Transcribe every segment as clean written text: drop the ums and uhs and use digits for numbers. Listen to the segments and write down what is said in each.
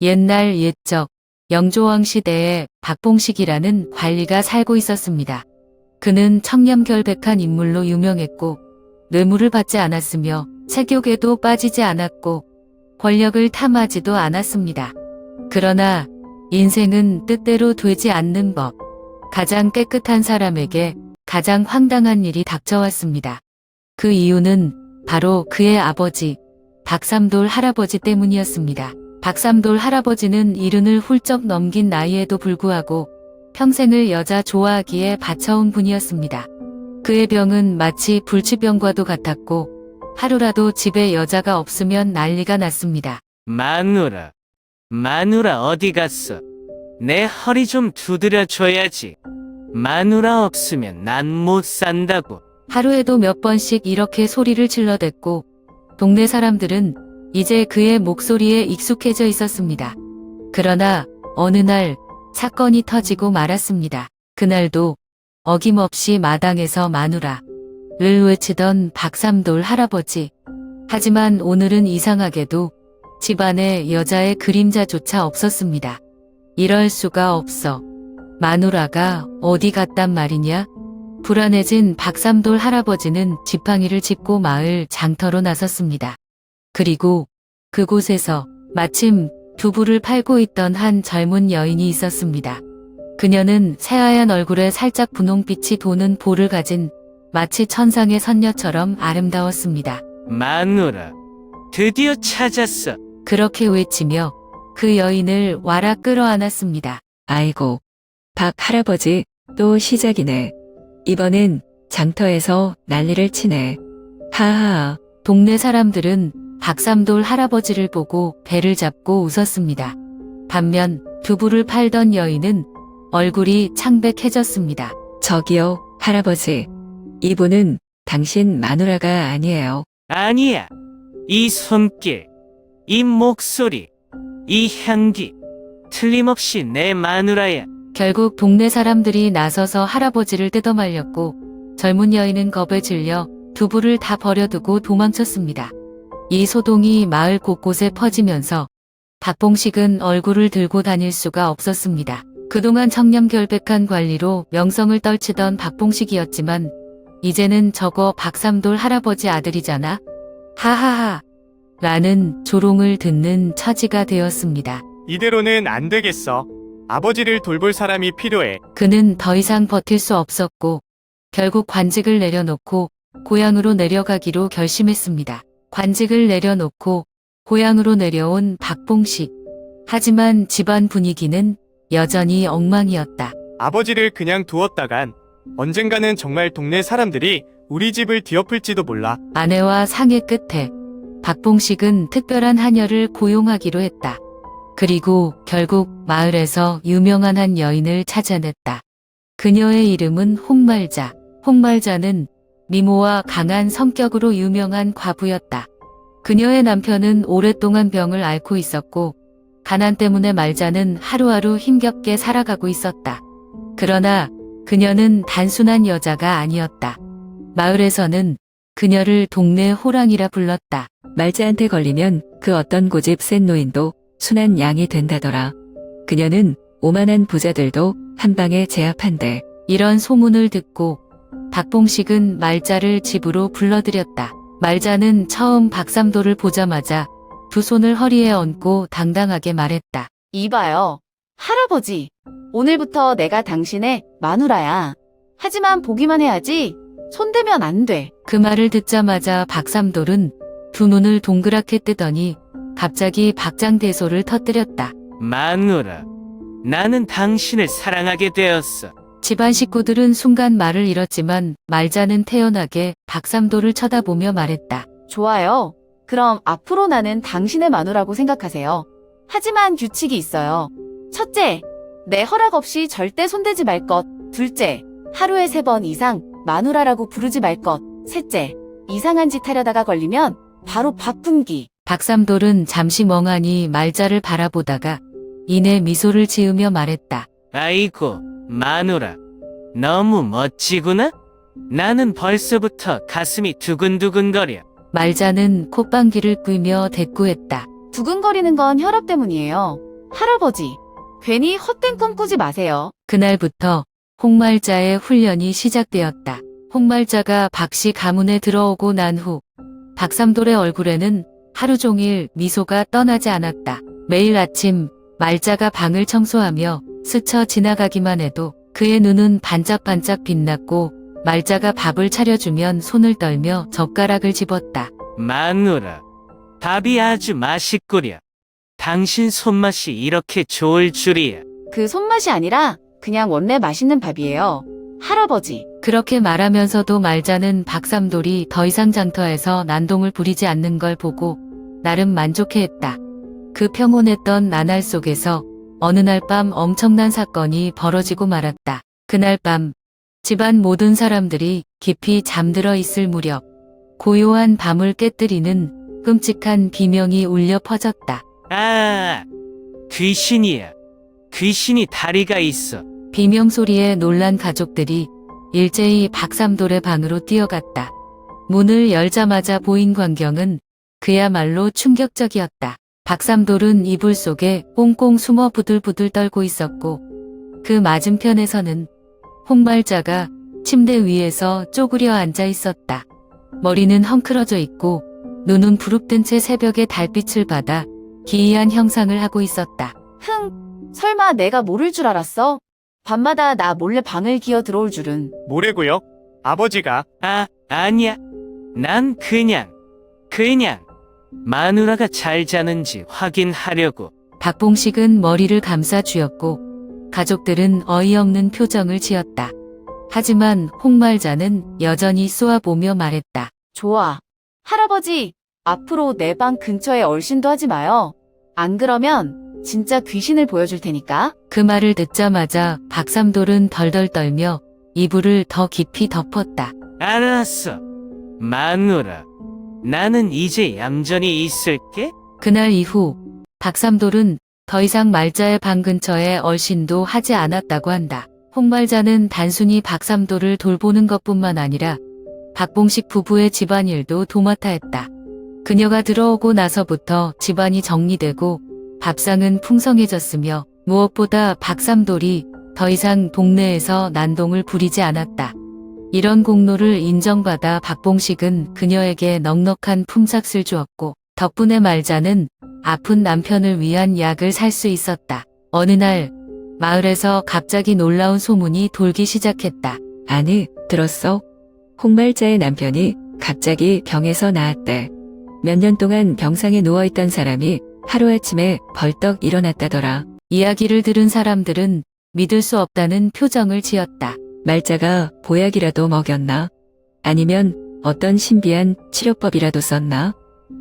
옛날 옛적 영조왕 시대에 박봉식이라는 관리가 살고 있었습니다. 그는 청렴결백한 인물로 유명했고 뇌물을 받지 않았으며 세욕에도 빠지지 않았고 권력을 탐하지도 않았습니다. 그러나 인생은 뜻대로 되지 않는 법. 가장 깨끗한 사람에게 가장 황당한 일이 닥쳐왔습니다. 그 이유는 바로 그의 아버지 박삼돌 할아버지 때문이었습니다. 박삼돌 할아버지는 이른을 훌쩍 넘긴 나이에도 불구하고 평생을 여자 좋아하기에 바쳐온 분이었습니다. 그의 병은 마치 불치병과도 같았고 하루라도 집에 여자가 없으면 난리가 났습니다. 마누라, 마누라 어디 갔어? 내 허리 좀 두드려줘야지. 마누라 없으면 난 못 산다고. 하루에도 몇 번씩 이렇게 소리를 질러댔고 동네 사람들은 이제 그의 목소리에 익숙해져 있었습니다. 그러나 어느 날 사건이 터지고 말았습니다. 그날도 어김없이 마당에서 마누라를 외치던 박삼돌 할아버지. 하지만 오늘은 이상하게도 집안에 여자의 그림자조차 없었습니다. 이럴 수가 없어. 마누라가 어디 갔단 말이냐? 불안해진 박삼돌 할아버지는 지팡이를 짚고 마을 장터로 나섰습니다. 그리고 그곳에서 마침 두부를 팔고 있던 한 젊은 여인이 있었습니다. 그녀는 새하얀 얼굴에 살짝 분홍빛이 도는 볼을 가진 마치 천상의 선녀처럼 아름다웠습니다. 마누라, 드디어 찾았어. 그렇게 외치며 그 여인을 와라 끌어안았습니다. 아이고, 박 할아버지, 또 시작이네. 이번엔 장터에서 난리를 치네. 하하. 동네 사람들은 박삼돌 할아버지를 보고 배를 잡고 웃었습니다. 반면 두부를 팔던 여인은 얼굴이 창백해졌습니다. 저기요, 할아버지. 이분은 당신 마누라가 아니에요. 아니야. 이 손길, 이 목소리, 이 향기. 틀림없이 내 마누라야. 결국 동네 사람들이 나서서 할아버지를 뜯어말렸고 젊은 여인은 겁에 질려 두부를 다 버려두고 도망쳤습니다. 이 소동이 마을 곳곳에 퍼지면서 박봉식은 얼굴을 들고 다닐 수가 없었습니다. 그동안 청렴결백한 관리로 명성을 떨치던 박봉식이었지만 이제는 저거 박삼돌 할아버지 아들이잖아. 하하하 라는 조롱을 듣는 처지가 되었습니다. 이대로는 안 되겠어. 아버지를 돌볼 사람이 필요해. 그는 더 이상 버틸 수 없었고 결국 관직을 내려놓고 고향으로 내려가기로 결심했습니다. 관직을 내려놓고 고향으로 내려온 박봉식. 하지만 집안 분위기는 여전히 엉망이었다. 아버지를 그냥 두었다간 언젠가는 정말 동네 사람들이 우리 집을 뒤엎을지도 몰라. 아내와 상의 끝에 박봉식은 특별한 하녀를 고용하기로 했다. 그리고 결국 마을에서 유명한 한 여인을 찾아냈다. 그녀의 이름은 홍말자. 홍말자는 미모와 강한 성격으로 유명한 과부였다. 그녀의 남편은 오랫동안 병을 앓고 있었고 가난 때문에 말자는 하루하루 힘겹게 살아가고 있었다. 그러나 그녀는 단순한 여자가 아니었다. 마을에서는 그녀를 동네 호랑이라 불렀다. 말자한테 걸리면 그 어떤 고집 센 노인도 순한 양이 된다더라. 그녀는 오만한 부자들도 한 방에 제압한대. 이런 소문을 듣고 박봉식은 말자를 집으로 불러들였다. 말자는 처음 박삼돌을 보자마자 두 손을 허리에 얹고 당당하게 말했다. 이봐요. 할아버지, 오늘부터 내가 당신의 마누라야. 하지만 보기만 해야지 손대면 안 돼. 그 말을 듣자마자 박삼돌은 두 눈을 동그랗게 뜨더니 갑자기 박장대소를 터뜨렸다. 마누라, 나는 당신을 사랑하게 되었어. 집안 식구들은 순간 말을 잃었지만 말자는 태연하게 박삼돌을 쳐다보며 말했다. 좋아요. 그럼 앞으로 나는 당신의 마누라고 생각하세요. 하지만 규칙이 있어요. 첫째, 내 허락 없이 절대 손대지 말 것. 둘째, 하루에 3번 이상 마누라라고 부르지 말 것. 셋째, 이상한 짓 하려다가 걸리면 바로 밥분기. 박삼돌은 잠시 멍하니 말자를 바라보다가 이내 미소를 지으며 말했다. 아이고, 마누라. 너무 멋지구나? 나는 벌써부터 가슴이 두근두근거려. 말자는 콧방귀를 뀌며 대꾸했다. 두근거리는 건 혈압 때문이에요. 할아버지, 괜히 헛된 꿈 꾸지 마세요. 그날부터 홍말자의 훈련이 시작되었다. 홍말자가 박씨 가문에 들어오고 난 후 박삼돌의 얼굴에는 하루 종일 미소가 떠나지 않았다. 매일 아침 말자가 방을 청소하며 스쳐 지나가기만 해도 그의 눈은 반짝반짝 빛났고 말자가 밥을 차려주면 손을 떨며 젓가락을 집었다. 마누라, 밥이 아주 맛있구려. 당신 손맛이 이렇게 좋을 줄이야. 그 손맛이 아니라 그냥 원래 맛있는 밥이에요. 할아버지, 그렇게 말하면서도 말자는 박삼돌이 더 이상 장터에서 난동을 부리지 않는 걸 보고 나름 만족해했다. 그 평온했던 나날 속에서 어느 날 밤 엄청난 사건이 벌어지고 말았다. 그날 밤 집안 모든 사람들이 깊이 잠들어 있을 무렵 고요한 밤을 깨뜨리는 끔찍한 비명이 울려 퍼졌다. 아, 귀신이야. 귀신이 다리가 있어. 비명 소리에 놀란 가족들이 일제히 박삼돌의 방으로 뛰어갔다. 문을 열자마자 보인 광경은 그야말로 충격적이었다. 박삼돌은 이불 속에 꽁꽁 숨어 부들부들 떨고 있었고 그 맞은편에서는 홍말자가 침대 위에서 쪼그려 앉아 있었다. 머리는 헝클어져 있고 눈은 부릅뜬 채 새벽의 달빛을 받아 기이한 형상을 하고 있었다. 설마 내가 모를 줄 알았어? 밤마다 나 몰래 방을 기어 들어올 줄은. 뭐래고요? 아버지가 아니야. 난 그냥 마누라가 잘 자는지 확인하려고. 박봉식은 머리를 감싸 쥐었고 가족들은 어이없는 표정을 지었다. 하지만 홍말자는 여전히 쏘아보며 말했다. 좋아. 할아버지, 앞으로 내 방 근처에 얼씬도 하지 마요. 안 그러면 진짜 귀신을 보여줄 테니까. 그 말을 듣자마자 박삼돌은 덜덜 떨며 이불을 더 깊이 덮었다. 알았어. 마누라, 나는 이제 얌전히 있을게. 그날 이후 박삼돌은 더 이상 말자의 방 근처에 얼씬도 하지 않았다고 한다. 홍말자는 단순히 박삼돌을 돌보는 것뿐만 아니라 박봉식 부부의 집안일도 도맡아 했다. 그녀가 들어오고 나서부터 집안이 정리되고 밥상은 풍성해졌으며 무엇보다 박삼돌이 더 이상 동네에서 난동을 부리지 않았다. 이런 공로를 인정받아 박봉식은 그녀에게 넉넉한 품삯을 주었고 덕분에 말자는 아픈 남편을 위한 약을 살 수 있었다. 어느 날 마을에서 갑자기 놀라운 소문이 돌기 시작했다. 아니, 들었어? 홍말자의 남편이 갑자기 병에서 나았대. 몇 년 동안 병상에 누워있던 사람이 하루아침에 벌떡 일어났다더라. 이야기를 들은 사람들은 믿을 수 없다는 표정을 지었다. 말자가 보약이라도 먹였나? 아니면 어떤 신비한 치료법이라도 썼나?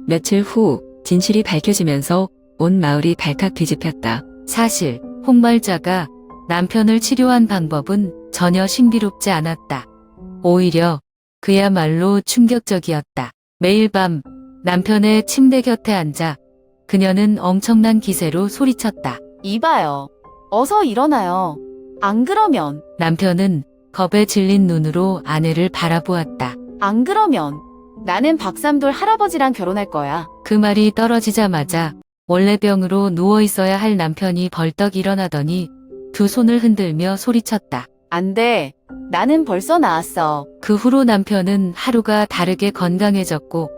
며칠 후 진실이 밝혀지면서 온 마을이 발칵 뒤집혔다. 사실 홍말자가 남편을 치료한 방법은 전혀 신비롭지 않았다. 오히려 그야말로 충격적이었다. 매일 밤 남편의 침대 곁에 앉아 그녀는 엄청난 기세로 소리쳤다. 이봐요. 어서 일어나요. 안 그러면, 남편은 겁에 질린 눈으로 아내를 바라보았다. 안 그러면 나는 박삼돌 할아버지랑 결혼할 거야. 그 말이 떨어지자마자 원래 병으로 누워 있어야 할 남편이 벌떡 일어나더니 두 손을 흔들며 소리쳤다. 안 돼. 나는 벌써 나았어. 그 후로 남편은 하루가 다르게 건강해졌고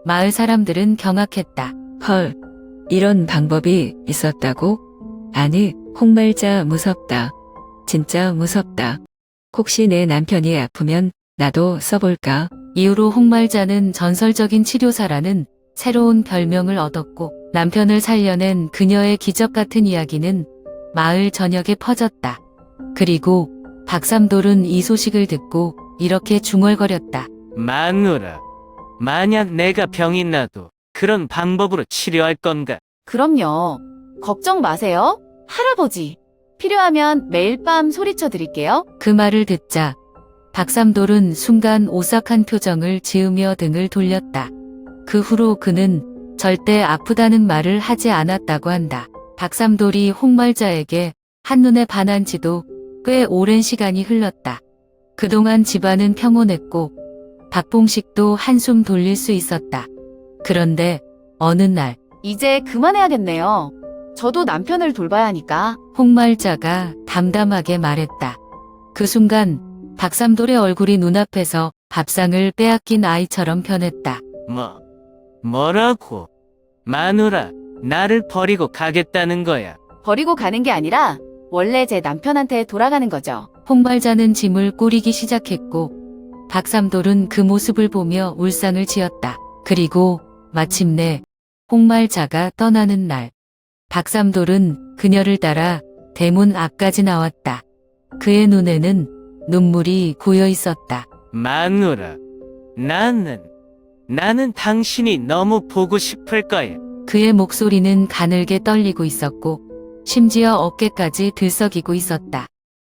마을 사람들은 경악했다. 헐, 이런 방법이 있었다고? 아니, 홍말자 무섭다. 진짜 무섭다. 혹시 내 남편이 아프면 나도 써볼까? 이후로 홍말자는 전설적인 치료사라는 새로운 별명을 얻었고 남편을 살려낸 그녀의 기적 같은 이야기는 마을 전역에 퍼졌다. 그리고 박삼돌은 이 소식을 듣고 이렇게 중얼거렸다. 마누라, 만약 내가 병이 나도 그런 방법으로 치료할 건가? 그럼요. 걱정 마세요. 할아버지. 필요하면 매일 밤 소리쳐 드릴게요. 그 말을 듣자 박삼돌은 순간 오싹한 표정을 지으며 등을 돌렸다. 그 후로 그는 절대 아프다는 말을 하지 않았다고 한다. 박삼돌이 홍말자에게 한눈에 반한 지도 꽤 오랜 시간이 흘렀다. 그동안 집안은 평온했고 박봉식도 한숨 돌릴 수 있었다. 그런데 어느 날 이제 그만해야겠네요. 저도 남편을 돌봐야 하니까. 홍말자가 담담하게 말했다. 그 순간 박삼돌의 얼굴이 눈앞에서 밥상을 빼앗긴 아이처럼 변했다. 뭐라고? 마누라, 나를 버리고 가겠다는 거야. 버리고 가는 게 아니라 원래 제 남편한테 돌아가는 거죠. 홍말자는 짐을 꾸리기 시작했고 박삼돌은 그 모습을 보며 울상을 지었다. 그리고 마침내 홍말자가 떠나는 날, 박삼돌은 그녀를 따라 대문 앞까지 나왔다. 그의 눈에는 눈물이 고여 있었다. 마누라, 나는 당신이 너무 보고 싶을 거야. 그의 목소리는 가늘게 떨리고 있었고 심지어 어깨까지 들썩이고 있었다.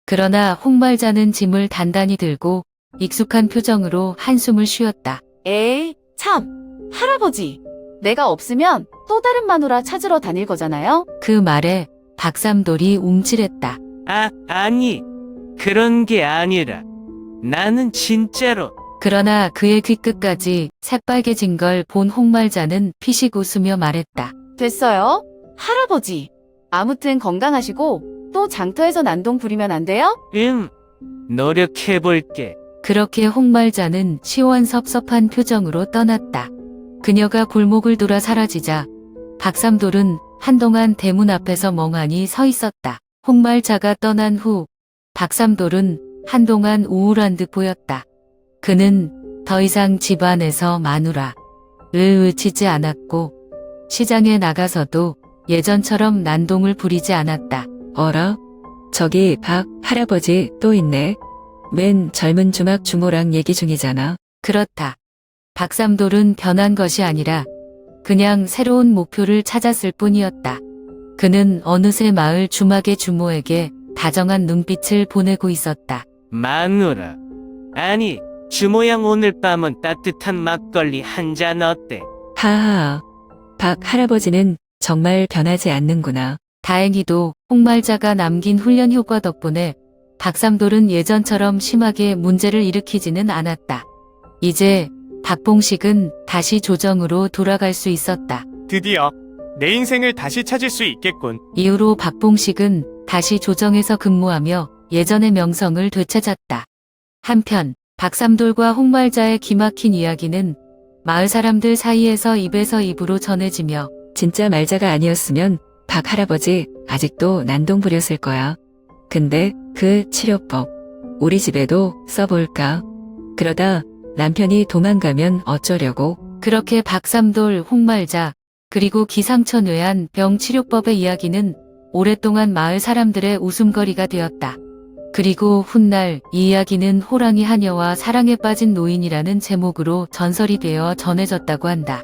그러나 홍말자는 짐을 단단히 들고 익숙한 표정으로 한숨을 쉬었다. 에이, 참. 할아버지. 내가 없으면 또 다른 마누라 찾으러 다닐 거잖아요? 그 말에 박삼돌이 움찔했다. 아니, 그런 게 아니라 나는 진짜로. 그러나 그의 귓끝까지 새빨개진 걸 본 홍말자는 피식 웃으며 말했다. 됐어요. 할아버지. 아무튼 건강하시고 또 장터에서 난동 부리면 안 돼요? 노력해볼게. 그렇게 홍말자는 시원섭섭한 표정으로 떠났다. 그녀가 골목을 돌아 사라지자 박삼돌은 한동안 대문 앞에서 멍하니 서 있었다. 홍말자가 떠난 후 박삼돌은 한동안 우울한 듯 보였다. 그는 더 이상 집안에서 마누라를 외치지 않았고 시장에 나가서도 예전처럼 난동을 부리지 않았다. 어라? 저기 박 할아버지 또 있네. 맨 젊은 주막 주모랑 얘기 중이잖아. 그렇다. 박삼돌은 변한 것이 아니라 그냥 새로운 목표를 찾았을 뿐이었다. 그는 어느새 마을 주막의 주모에게 다정한 눈빛을 보내고 있었다. 마누라, 아니, 주모양 오늘 밤은 따뜻한 막걸리 한 잔 어때? 하하. 박 할아버지는 정말 변하지 않는구나. 다행히도 홍말자가 남긴 훈련 효과 덕분에 박삼돌은 예전처럼 심하게 문제를 일으키지는 않았다. 이제 박봉식은 다시 조정으로 돌아갈 수 있었다. 드디어 내 인생을 다시 찾을 수 있겠군. 이후로 박봉식은 다시 조정에서 근무하며 예전의 명성을 되찾았다. 한편 박삼돌과 홍말자의 기막힌 이야기는 마을 사람들 사이에서 입에서 입으로 전해지며 진짜 말자가 아니었으면 박 할아버지 아직도 난동 부렸을 거야. 근데 그 치료법 우리 집에도 써볼까? 그러다 남편이 도망가면 어쩌려고? 그렇게 박삼돌, 홍말자, 그리고 기상천 외환 병 치료법의 이야기는 오랫동안 마을 사람들의 웃음거리가 되었다. 그리고 훗날 이 이야기는 호랑이 하녀와 사랑에 빠진 노인이라는 제목으로 전설이 되어 전해졌다고 한다.